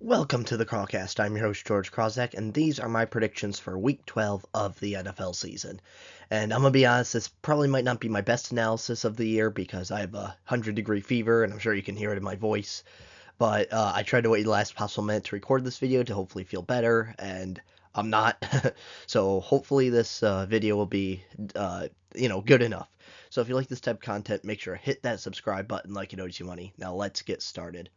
Welcome to the Crawlcast. I'm your host, George Krawczak, and these are my predictions for Week 12 of the NFL season. And I'm going to be honest, this probably might not be my best analysis of the year because I have a 100-degree fever, and I'm sure you can hear it in my voice. But I tried to wait the last possible minute to record this video to hopefully feel better, and I'm not. So hopefully this video will be, good enough. So if you like this type of content, make sure to hit that subscribe button like you know it's your money. Now let's get started.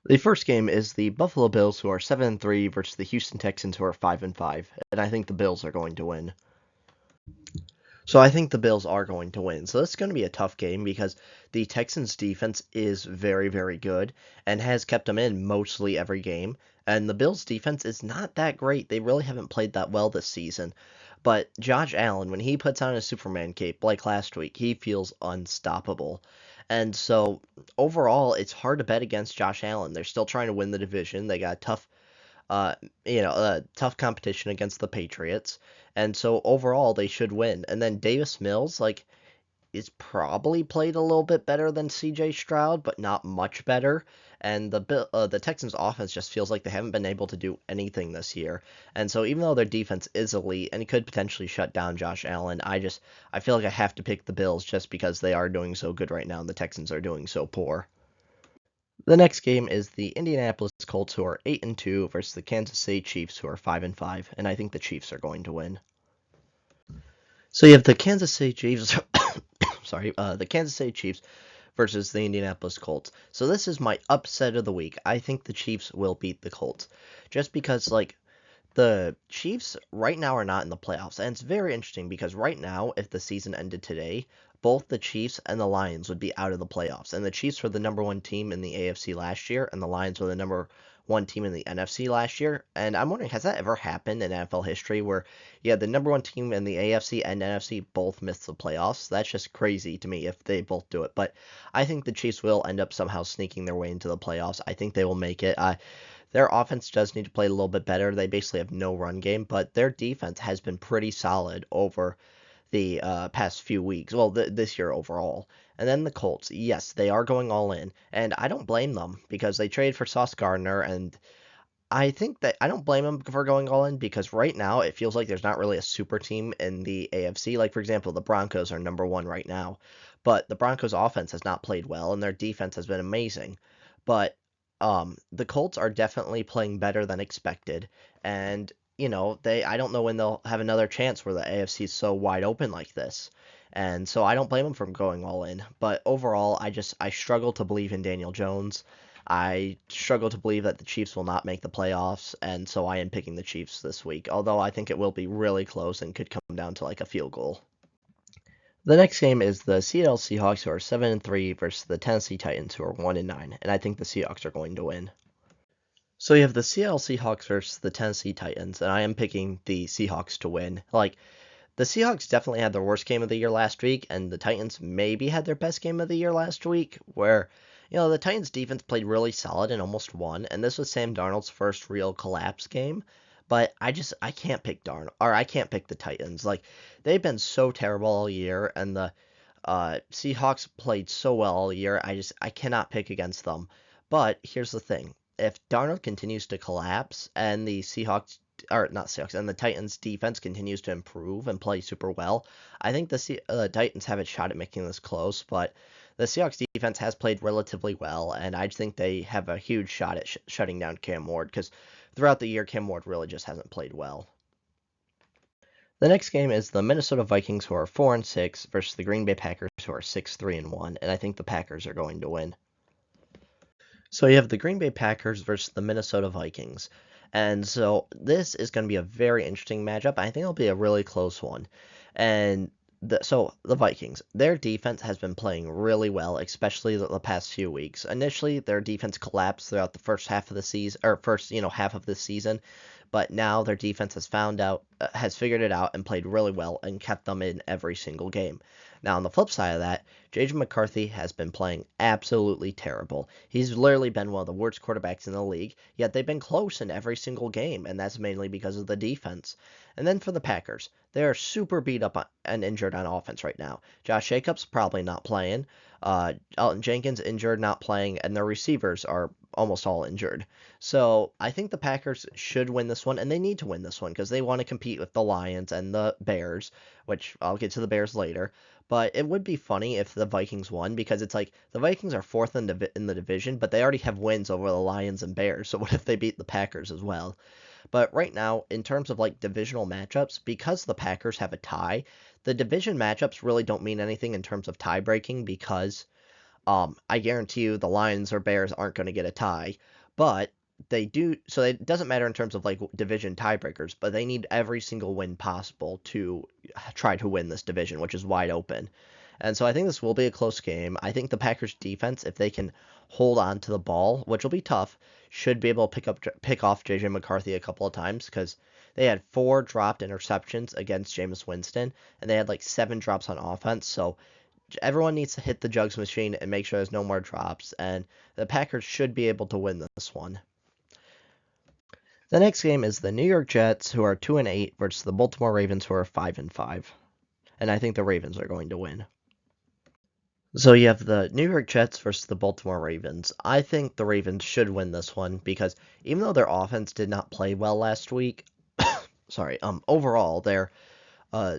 The first game is the Buffalo Bills, who are 7-3, versus the Houston Texans, who are 5-5, and I think the Bills are going to win. So I think the Bills are going to win. So this is going to be a tough game because the Texans' defense is very, very good and has kept them in mostly every game. And the Bills' defense is not that great. They really haven't played that well this season. But Josh Allen, when he puts on a Superman cape like last week, he feels unstoppable. And so overall, it's hard to bet against Josh Allen. They're still trying to win the division. They got tough competition against the Patriots. And so overall, they should win. And then Davis Mills, is probably played a little bit better than C.J. Stroud, but not much better. And the Texans' offense just feels like they haven't been able to do anything this year. And so even though their defense is elite and could potentially shut down Josh Allen, I feel like I have to pick the Bills just because they are doing so good right now and the Texans are doing so poor. The next game is the Indianapolis Colts, who are 8-2, versus the Kansas City Chiefs, who are 5-5, and I think the Chiefs are going to win. So you have the Kansas City Chiefs, the Kansas City Chiefs versus the Indianapolis Colts. So this is my upset of the week. I think the Chiefs will beat the Colts, just because the Chiefs right now are not in the playoffs, and it's very interesting because right now, if the season ended today, both the Chiefs and the Lions would be out of the playoffs. And the Chiefs were the number one team in the AFC last year, and the Lions were the number one team in the NFC last year. And I'm wondering, has that ever happened in NFL history where the number one team in the AFC and NFC both miss the playoffs? That's just crazy to me if they both do it. But I think the Chiefs will end up somehow sneaking their way into the playoffs. I think they will make it. Their offense does need to play a little bit better. They basically have no run game, but their defense has been pretty solid over the past few weeks. Well, this year overall. And then the Colts, yes, they are going all in, and I don't blame them because they traded for Sauce Gardner, and I think that I don't blame them for going all in because right now it feels like there's not really a super team in the AFC. Like, for example, the Broncos are number one right now, but the Broncos offense has not played well, and their defense has been amazing. But the Colts are definitely playing better than expected, and I don't know when they'll have another chance where the AFC is so wide open like this. And so I don't blame them for going all in. But overall, I struggle to believe in Daniel Jones. I struggle to believe that the Chiefs will not make the playoffs, and so I am picking the Chiefs this week, although I think it will be really close and could come down to like a field goal. The next game is the Seattle Seahawks, who are 7-3, versus the Tennessee Titans, who are 1-9, and I think the Seahawks are going to win. So you have the Seattle Seahawks versus the Tennessee Titans, and I am picking the Seahawks to win. The Seahawks definitely had their worst game of the year last week, and the Titans maybe had their best game of the year last week, where, the Titans defense played really solid and almost won, and this was Sam Darnold's first real collapse game. But I can't pick I can't pick the Titans. They've been so terrible all year, and the Seahawks played so well all year. I cannot pick against them. But here's the thing: if Darnold continues to collapse and the Seahawks, or not Seahawks, and the Titans defense continues to improve and play super well, I think the Titans have a shot at making this close. But the Seahawks defense has played relatively well, and I think they have a huge shot at shutting down Cam Ward because throughout the year, Cam Ward really just hasn't played well. The next game is the Minnesota Vikings, who are 4-6, versus the Green Bay Packers, who are 6-3-1, and I think the Packers are going to win. So you have the Green Bay Packers versus the Minnesota Vikings. And so this is going to be a very interesting matchup. I think it'll be a really close one. And so the Vikings, their defense has been playing really well, especially the past few weeks. Initially, their defense collapsed throughout the first half of the season, or first half of this season, but now their defense has figured it out and played really well and kept them in every single game. Now, on the flip side of that, J.J. McCarthy has been playing absolutely terrible. He's literally been one of the worst quarterbacks in the league, yet they've been close in every single game, and that's mainly because of the defense. And then for the Packers, they are super beat up and injured on offense right now. Josh Jacobs probably not playing. Elton Jenkins injured, not playing, and their receivers are almost all injured. So I think the Packers should win this one, and they need to win this one because they want to compete with the Lions and the Bears, which I'll get to the Bears later. But it would be funny if the Vikings won because it's like the Vikings are fourth in the division, but they already have wins over the Lions and Bears. So what if they beat the Packers as well? But right now, in terms of like divisional matchups, because the Packers have a tie, the division matchups really don't mean anything in terms of tie breaking because I guarantee you the Lions or Bears aren't going to get a tie, but they do. So it doesn't matter in terms of like division tiebreakers, but they need every single win possible to try to win this division, which is wide open. And so I think this will be a close game. I think the Packers defense, if they can hold on to the ball, which will be tough, should be able to pick off JJ McCarthy a couple of times because they had 4 dropped interceptions against Jameis Winston, and they had like 7 drops on offense. So everyone needs to hit the jugs machine and make sure there's no more drops, and the Packers should be able to win this one. The next game is the New York Jets, who are 2-8, versus the Baltimore Ravens, who are 5-5, and I think the Ravens are going to win. So you have the New York Jets versus the Baltimore Ravens. I think the Ravens should win this one because even though their offense did not play well last week, overall their uh,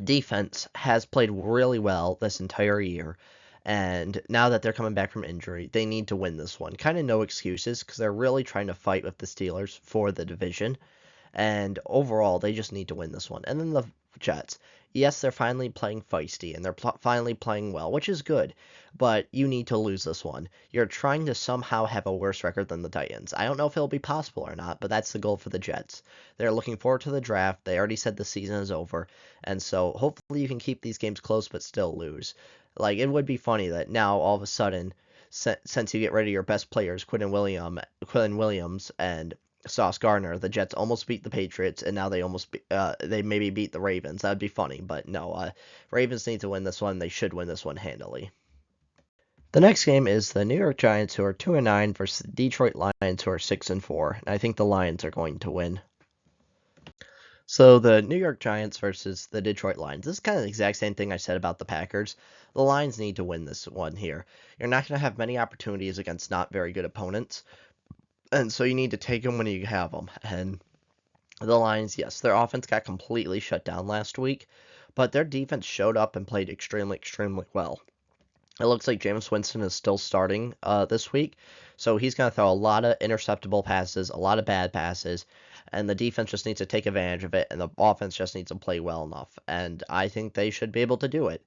defense has played really well this entire year. And now that they're coming back from injury, they need to win this one. Kind of no excuses because they're really trying to fight with the Steelers for the division. And overall, they just need to win this one. And then the Jets. Yes, they're finally playing feisty and they're finally playing well, which is good. But you need to lose this one. You're trying to somehow have a worse record than the Titans. I don't know if it'll be possible or not, but that's the goal for the Jets. They're looking forward to the draft. They already said the season is over. And so hopefully you can keep these games close but still lose. Like, it would be funny that now all of a sudden, since you get rid of your best players, Quinn Williams and Sauce Gardner, the Jets almost beat the Patriots, and now they maybe beat the Ravens. That'd be funny, but no. Ravens need to win this one. They should win this one handily. The next game is the New York Giants, who are 2-9, versus the Detroit Lions, who are 6-4, and I think the Lions are going to win. So the New York Giants versus the Detroit Lions. This is kind of the exact same thing I said about the Packers. The Lions need to win this one here. You're not going to have many opportunities against not very good opponents. And so you need to take them when you have them. And the Lions, yes, their offense got completely shut down last week, but their defense showed up and played extremely, extremely well. It looks like Jameis Winston is still starting this week, so he's going to throw a lot of interceptable passes, a lot of bad passes, and the defense just needs to take advantage of it, and the offense just needs to play well enough. And I think they should be able to do it.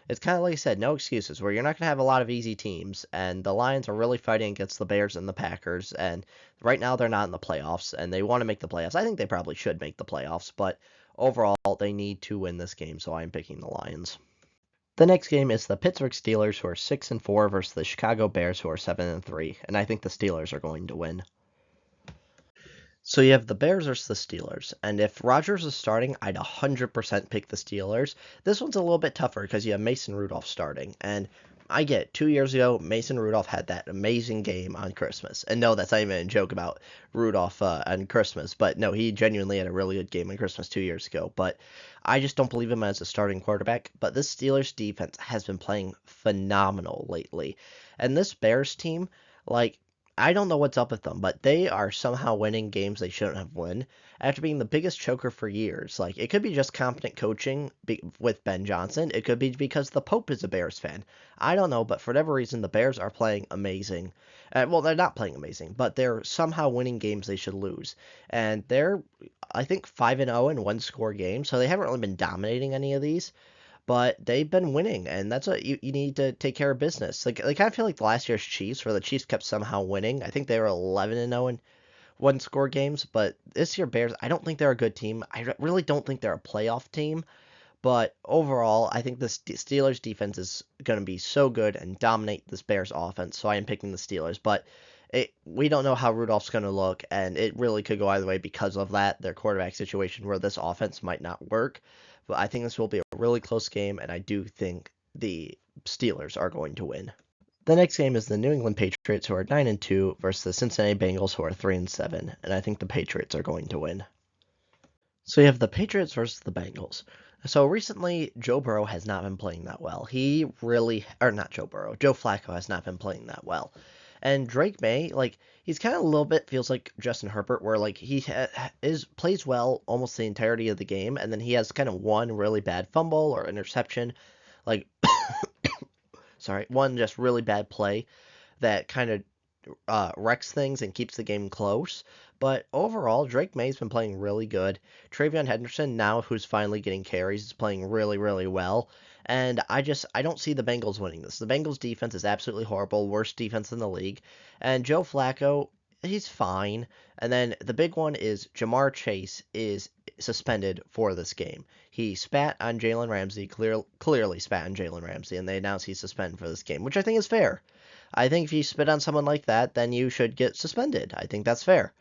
It's kind of like I said, no excuses, where you're not going to have a lot of easy teams, and the Lions are really fighting against the Bears and the Packers, and right now they're not in the playoffs, and they want to make the playoffs. I think they probably should make the playoffs, but overall, they need to win this game, so I'm picking the Lions. The next game is the Pittsburgh Steelers, who are 6-4, versus the Chicago Bears, who are 7-3, and I think the Steelers are going to win. So you have the Bears versus the Steelers, and if Rodgers is starting, I'd 100% pick the Steelers. This one's a little bit tougher because you have Mason Rudolph starting, and I get it. 2 years ago, Mason Rudolph had that amazing game on Christmas. And no, that's not even a joke about Rudolph on Christmas, but no, he genuinely had a really good game on Christmas 2 years ago. But I just don't believe him as a starting quarterback. But this Steelers defense has been playing phenomenal lately. And this Bears team, like, I don't know what's up with them, but they are somehow winning games they shouldn't have won after being the biggest choker for years. Like, it could be just competent coaching with Ben Johnson. It could be because the Pope is a Bears fan. I don't know, but for whatever reason, the Bears are playing amazing. Well, they're not playing amazing, but they're somehow winning games they should lose. And they're, I think, 5-0 in one-score games, so they haven't really been dominating any of these. But they've been winning, and that's what you need to take care of business. Like I kind of feel like the last year's Chiefs, where the Chiefs kept somehow winning. I think they were 11-0 in one-score games, but this year Bears, I don't think they're a good team. I really don't think they're a playoff team. But overall, I think the Steelers' defense is going to be so good and dominate this Bears offense. So I am picking the Steelers. But we don't know how Rudolph's going to look, and it really could go either way because of that, their quarterback situation, where this offense might not work. But I think this will be a really close game, and I do think the Steelers are going to win. The next game is the New England Patriots, who are 9-2, versus the Cincinnati Bengals, who are 3-7, and I think the Patriots are going to win. So you have the Patriots versus the Bengals. So recently, Joe Burrow has not been playing that well. He really, or not Joe Burrow, Joe Flacco has not been playing that well. And Drake May, like he's kind of a little bit feels like Justin Herbert, where like is plays well almost the entirety of the game, and then he has kind of one really bad fumble or interception, like sorry, one just really bad play that kind of wrecks things and keeps the game close. But overall, Drake May's been playing really good. Travion Henderson, now who's finally getting carries, is playing really, really well. And I don't see the Bengals winning this. The Bengals defense is absolutely horrible, worst defense in the league. And Joe Flacco, he's fine. And then the big one is Jamar Chase is suspended for this game. He spat on Jalen Ramsey, clearly spat on Jalen Ramsey, and they announced he's suspended for this game, which I think is fair. I think if you spit on someone like that, then you should get suspended. I think that's fair.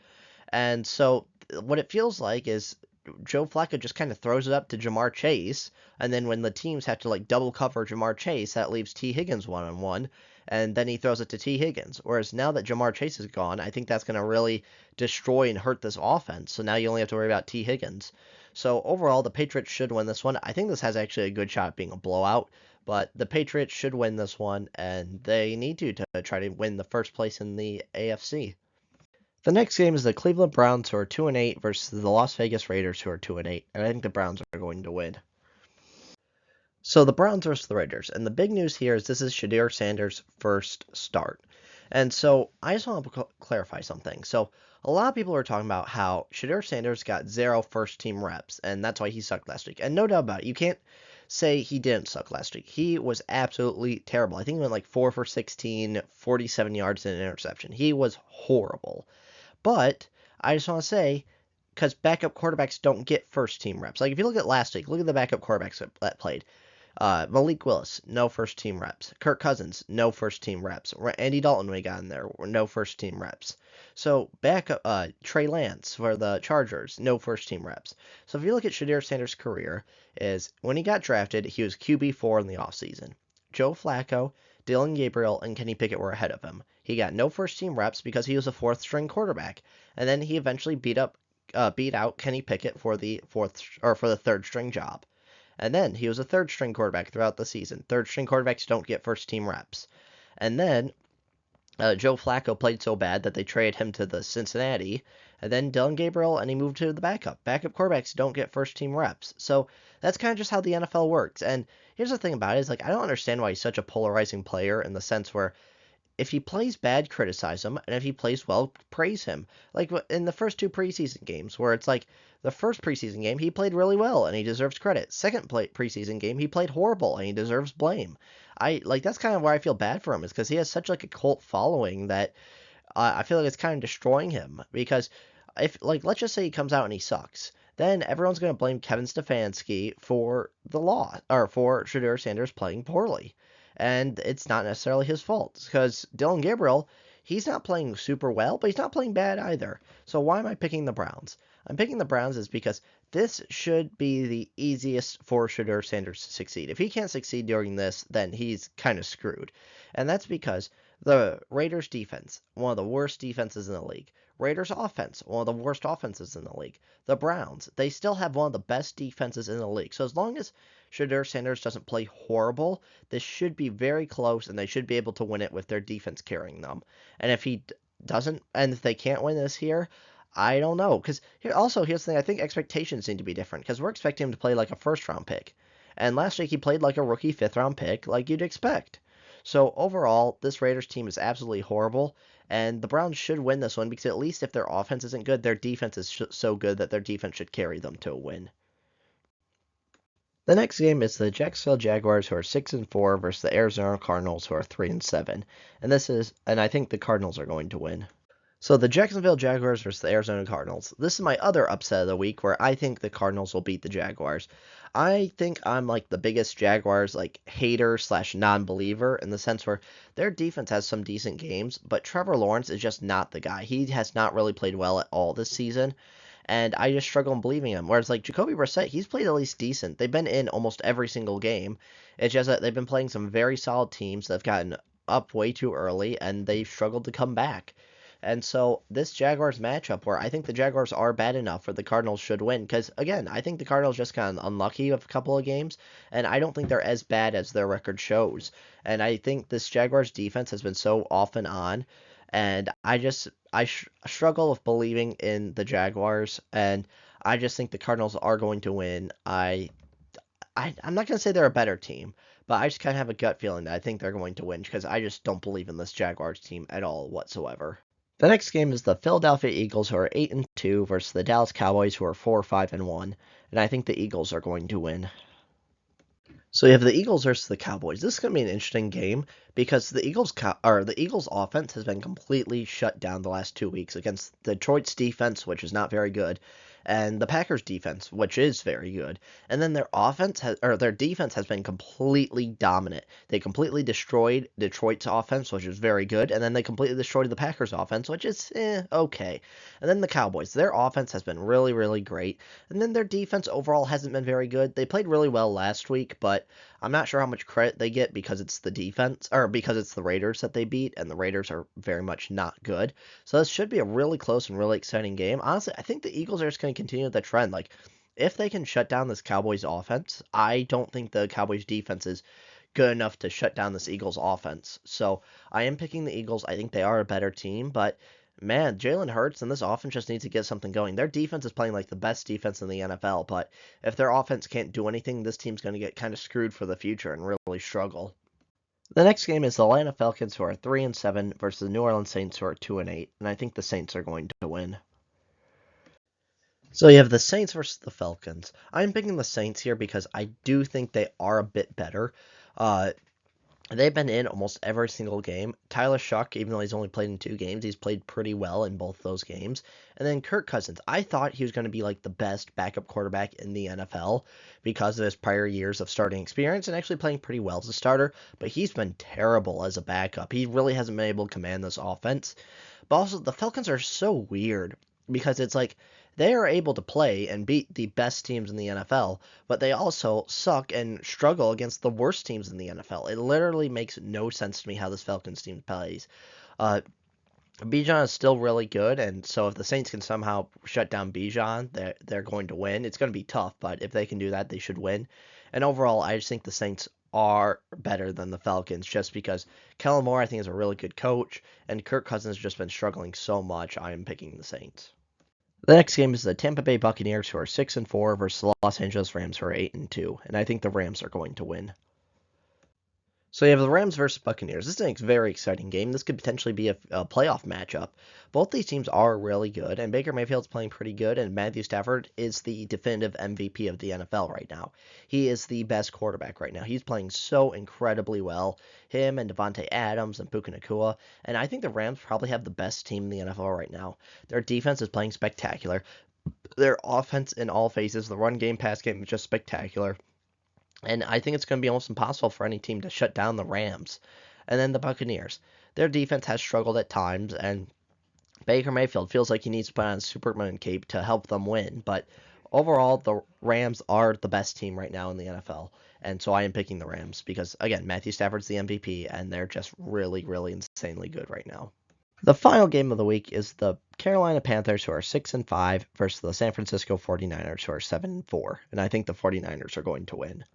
And so what it feels like is Joe Flacco just kind of throws it up to Jamar Chase, and then when the teams have to like double cover Jamar Chase, that leaves T. Higgins one on one, and then he throws it to T. Higgins. Whereas now that Jamar Chase is gone, I think that's going to really destroy and hurt this offense. So now you only have to worry about T. Higgins. So overall, the Patriots should win this one. I think this has actually a good shot at being a blowout, but the Patriots should win this one, and they need to try to win the first place in the AFC. The next game is the Cleveland Browns, who are 2-8, versus the Las Vegas Raiders, who are 2-8, and I think the Browns are going to win. So the Browns versus the Raiders, and the big news here is this is Shedeur Sanders' first start. And so I just want to clarify something. So a lot of people are talking about how Shedeur Sanders got 0 first team reps, and that's why he sucked last week. And no doubt about it, you can't say he didn't suck last week. He was absolutely terrible. I think he went like 4 for 16, 47 yards and an interception. He was horrible. But I just want to say, because backup quarterbacks don't get first team reps. Like if you look at last week, look at the backup quarterbacks that played. Malik Willis, no first team reps. Kirk Cousins, no first team reps. Andy Dalton, when he got in there, no first team reps. So backup Trey Lance for the Chargers, no first team reps. So if you look at Shedeur Sanders' career, is when he got drafted, he was QB4 in the offseason. Joe Flacco, Dylan Gabriel, and Kenny Pickett were ahead of him. He got no first team reps because he was a fourth string quarterback, and then he eventually beat out Kenny Pickett for the third string job. And then he was a third string quarterback throughout the season. Third string quarterbacks don't get first team reps. And then Joe Flacco played so bad that they traded him to the Cincinnati. And then Dylan Gabriel, and he moved to the backup. Backup quarterbacks don't get first team reps. So that's kind of just how the NFL works. And here's the thing about it is like I don't understand why he's such a polarizing player in the sense where if he plays bad, criticize him, and if he plays well, praise him. Like in the first two preseason games, where it's like the first preseason game he played really well and he deserves credit. Second preseason game he played horrible and he deserves blame. I like that's kind of why I feel bad for him is because he has such like a cult following that I feel like it's kind of destroying him because if like let's just say he comes out and he sucks. Then everyone's going to blame Kevin Stefanski for the loss or for Shedeur Sanders playing poorly and it's not necessarily his fault because Dylan Gabriel, he's not playing super well, but he's not playing bad either. So why am I picking the Browns? I'm picking the Browns is because this should be the easiest for Shedeur Sanders to succeed. If he can't succeed during this, then he's kind of screwed. And that's because the Raiders defense, one of the worst defenses in the league. Raiders offense, one of the worst offenses in the league. The Browns, they still have one of the best defenses in the league. So as long as Shedeur Sanders doesn't play horrible, this should be very close, and they should be able to win it with their defense carrying them. And if he doesn't, and if they can't win this here, I don't know. Because here's the thing: I think expectations need to be different. Because we're expecting him to play like a first round pick, and last week he played like a rookie fifth round pick, like you'd expect. So overall, this Raiders team is absolutely horrible, and the Browns should win this one because at least if their offense isn't good, their defense is so good that their defense should carry them to a win. The next game is the Jacksonville Jaguars, who are 6-4, versus the Arizona Cardinals, who are 3-7. And I think the Cardinals are going to win. So the Jacksonville Jaguars versus the Arizona Cardinals. This is my other upset of the week where I think the Cardinals will beat the Jaguars. I think I'm like the biggest Jaguars like hater slash non-believer in the sense where their defense has some decent games, but Trevor Lawrence is just not the guy. He has not really played well at all this season, and I just struggle in believing him. Whereas like Jacoby Brissett, he's played at least decent. They've been in almost every single game. It's just that they've been playing some very solid teams that have gotten up way too early and they've struggled to come back. And so this Jaguars matchup, where I think the Jaguars are bad enough where the Cardinals should win, because again, I think the Cardinals just got unlucky with a couple of games, and I don't think they're as bad as their record shows. And I think this Jaguars defense has been so off and on, and I struggle with believing in the Jaguars, and I just think the Cardinals are going to win. I'm not gonna say they're a better team, but I just kind of have a gut feeling that I think they're going to win because I just don't believe in this Jaguars team at all whatsoever. The next game is the Philadelphia Eagles, who are 8-2, versus the Dallas Cowboys, who are 4-5-1, and I think the Eagles are going to win. So you have the Eagles versus the Cowboys. This is going to be an interesting game because the Eagles offense has been completely shut down the last 2 weeks against Detroit's defense, which is not very good, and the Packers defense, which is very good. And then their defense has been completely dominant. They completely destroyed Detroit's offense, which is very good, and then they completely destroyed the Packers offense, which is okay. And then the Cowboys, their offense has been really, really great. And then their defense overall hasn't been very good. They played really well last week, but I'm not sure how much credit they get because it's the defense, or because it's the Raiders that they beat, and the Raiders are very much not good. So this should be a really close and really exciting game. Honestly, I think the Eagles are just going to continue the trend. Like, if they can shut down this Cowboys offense, I don't think the Cowboys defense is good enough to shut down this Eagles offense. So I am picking the Eagles. I think they are a better team, but man, Jalen Hurts and this offense just needs to get something going. Their defense is playing like the best defense in the NFL, but if their offense can't do anything, this team's going to get kind of screwed for the future and really struggle. The next game is the Atlanta Falcons, who are 3-7, versus the New Orleans Saints, who are 2-8, and I think the Saints are going to win. So you have the Saints versus the Falcons. I'm picking the Saints here because I do think they are a bit better. Uh, They've been in almost every single game. Tyler Shuck, even though he's only played in 2 games, he's played pretty well in both those games. And then Kirk Cousins, I thought he was going to be like the best backup quarterback in the NFL because of his prior years of starting experience and actually playing pretty well as a starter, but he's been terrible as a backup. He really hasn't been able to command this offense. But also, the Falcons are so weird because it's like they are able to play and beat the best teams in the NFL, but they also suck and struggle against the worst teams in the NFL. It literally makes no sense to me how this Falcons team plays. Uh, Bijan is still really good, and so if the Saints can somehow shut down Bijan, they're going to win. It's going to be tough, but if they can do that, they should win. And overall, I just think the Saints are better than the Falcons just because Kellen Moore, I think, is a really good coach, and Kirk Cousins has just been struggling so much. I am picking the Saints. The next game is the Tampa Bay Buccaneers, who are 6-4, versus the Los Angeles Rams, who are 8-2, and I think the Rams are going to win. So you have the Rams versus Buccaneers. This is a very exciting game. This could potentially be a playoff matchup. Both these teams are really good, and Baker Mayfield's playing pretty good, and Matthew Stafford is the definitive MVP of the NFL right now. He is the best quarterback right now. He's playing so incredibly well. Him and Devontae Adams and Puka Nacua, and I think the Rams probably have the best team in the NFL right now. Their defense is playing spectacular. Their offense in all phases, the run game, pass game is just spectacular. And I think it's going to be almost impossible for any team to shut down the Rams. And then the Buccaneers. Their defense has struggled at times, and Baker Mayfield feels like he needs to put on a Superman cape to help them win. But overall, the Rams are the best team right now in the NFL. And so I am picking the Rams because, again, Matthew Stafford's the MVP, and they're just really, really insanely good right now. The final game of the week is the Carolina Panthers, who are 6-5, versus the San Francisco 49ers, who are 7-4. And I think the 49ers are going to win.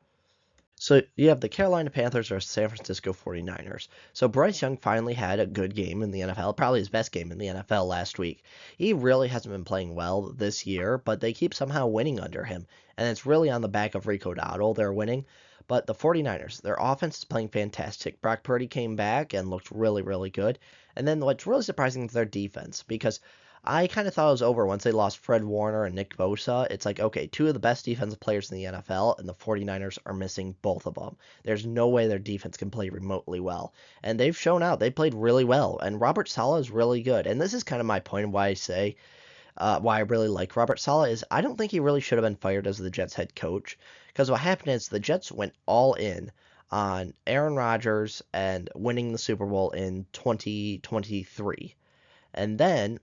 So you have the Carolina Panthers versus San Francisco 49ers. So Bryce Young finally had a good game in the NFL, probably his best game in the NFL last week. He really hasn't been playing well this year, but they keep somehow winning under him. And it's really on the back of Rico Dowdle they're winning. But the 49ers, their offense is playing fantastic. Brock Purdy came back and looked really, really good. And then what's really surprising is their defense, because I kind of thought it was over once they lost Fred Warner and Nick Bosa. It's like, okay, two of the best defensive players in the NFL, and the 49ers are missing both of them. There's no way their defense can play remotely well. And they've shown out. They played really well. And Robert Saleh is really good. And this is kind of my point of why I really like Robert Saleh is I don't think he really should have been fired as the Jets head coach. Because what happened is the Jets went all in on Aaron Rodgers and winning the Super Bowl in 2023. And then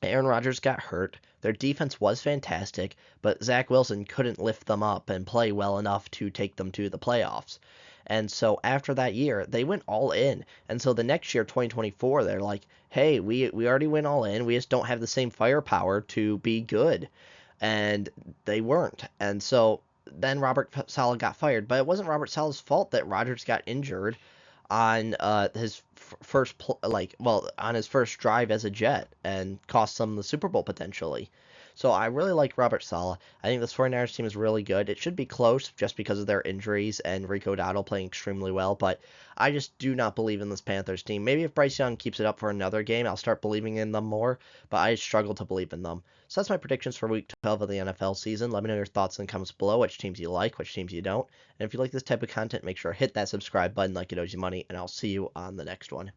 Aaron Rodgers got hurt. Their defense was fantastic, but Zach Wilson couldn't lift them up and play well enough to take them to the playoffs. And so after that year, they went all in. And so the next year, 2024, they're like, hey, we already went all in. We just don't have the same firepower to be good. And they weren't. And so then Robert Saleh got fired. But it wasn't Robert Saleh's fault that Rodgers got injured on his on his first drive as a Jet and cost them the Super Bowl potentially. So I really like Robert Saleh. I think this 49ers team is really good. It should be close just because of their injuries and Rico Dowdle playing extremely well, but I just do not believe in this Panthers team. Maybe if Bryce Young keeps it up for another game, I'll start believing in them more, but I struggle to believe in them. So that's my predictions for week 12 of the NFL season. Let me know your thoughts in the comments below, which teams you like, which teams you don't. And if you like this type of content, make sure to hit that subscribe button like it owes you money, and I'll see you on the next one.